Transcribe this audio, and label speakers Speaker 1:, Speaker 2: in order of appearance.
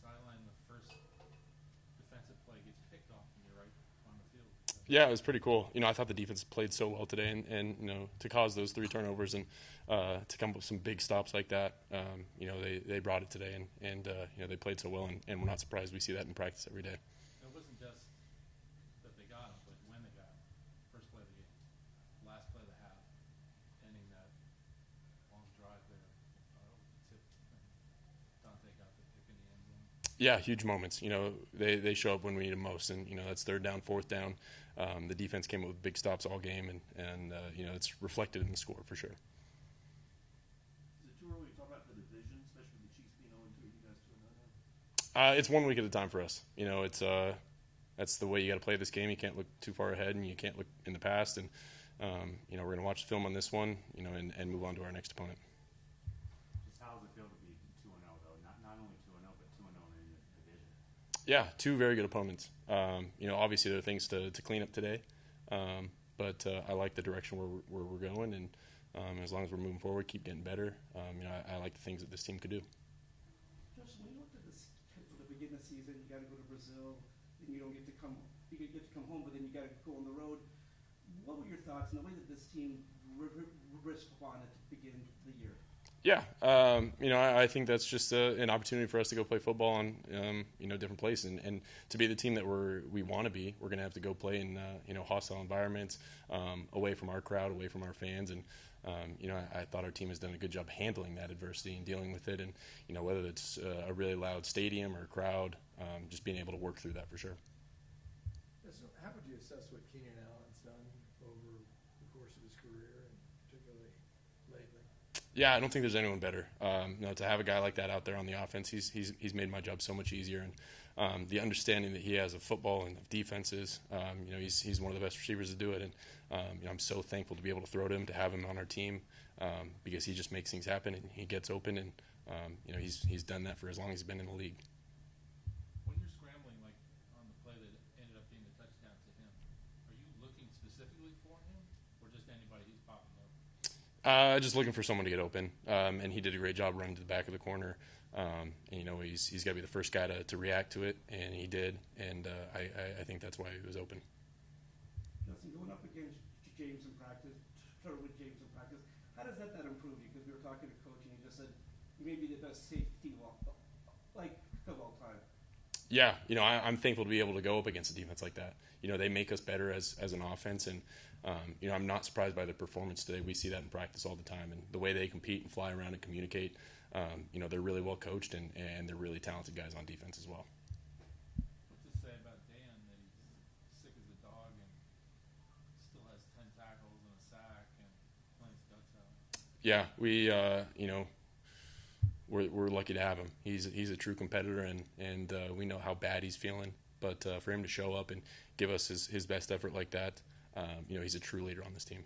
Speaker 1: sideline, the first defensive play gets picked off and you're right on the field.
Speaker 2: Yeah, it was pretty cool. I thought the defense played so well today, and to cause those 3 turnovers and to come up with some big stops like that, they brought it today, and they played so well, and we're not surprised we see that in practice every day.
Speaker 1: It wasn't just that they got him, but when they got him. First play of the game, last play of the half, ending that long drive there, tip, and Dante got the pick in the end zone.
Speaker 2: Yeah, huge moments. They show up when we need them most, and that's 3rd down, 4th down. The defense came up with big stops all game, and it's reflected in the score for sure.
Speaker 3: Is it too early to talk about the division, especially with the Chiefs being 0-2, you guys 2-0?
Speaker 2: It's 1 week at a time for us. That's the way you got to play this game. You can't look too far ahead, and you can't look in the past. And we're going to watch the film on this one, and move on to our next opponent.
Speaker 4: Just how does it feel to be 2-0 though? Not only 2-0, but 2-0 in the division.
Speaker 2: Yeah, 2 very good opponents. Obviously there are things to clean up today, but I like the direction where we're going, and as long as we're moving forward, keep getting better. I like the things that this team could do.
Speaker 5: Justin, when you looked at this at the beginning of the season, you got to go to Brazil, then you don't get to come. You get to come home, but then you got to go on the road. What were your thoughts on the way that this team responded to begin the year?
Speaker 2: Yeah, I think that's just an opportunity for us to go play football in different places, and to be the team that we want to be. We're going to have to go play in hostile environments, away from our crowd, away from our fans, and I thought our team has done a good job handling that adversity and dealing with it, and whether it's a really loud stadium or crowd, just being able to work through that for sure.
Speaker 6: So how would you assess what Keenan Allen's done over the course of his career, and particularly lately?
Speaker 2: Yeah, I don't think there's anyone better. To have a guy like that out there on the offense, he's made my job so much easier, and the understanding that he has of football and of defenses, he's one of the best receivers to do it, and I'm so thankful to be able to throw to him, to have him on our team, because he just makes things happen and he gets open, and he's done that for as long as he's been in the league.
Speaker 1: When you're scrambling, like on the play that ended up being the touchdown to him, are you looking specifically for him, or just anybody who's popping up?
Speaker 2: Just looking for someone to get open, and he did a great job running to the back of the corner. He's got to be the first guy to react to it, and he did, and I think that's why he was open.
Speaker 5: Justin, going up against James in practice, with James in practice, how does that improve you? Because we were talking to Coach, and he just said you may be the best safety of all time.
Speaker 2: Yeah, I'm thankful to be able to go up against a defense like that. They make us better as an offense, and I'm not surprised by their performance today. We see that in practice all the time, and the way they compete and fly around and communicate. They're really well coached, and they're really talented guys on defense as well.
Speaker 1: What to say about Dan, that he's sick as a dog and still has 10 tackles and a sack and playing his guts out?
Speaker 2: Yeah, we're lucky to have him. He's a true competitor, and we know how bad he's feeling. But for him to show up and give us his best effort like that, he's a true leader on this team.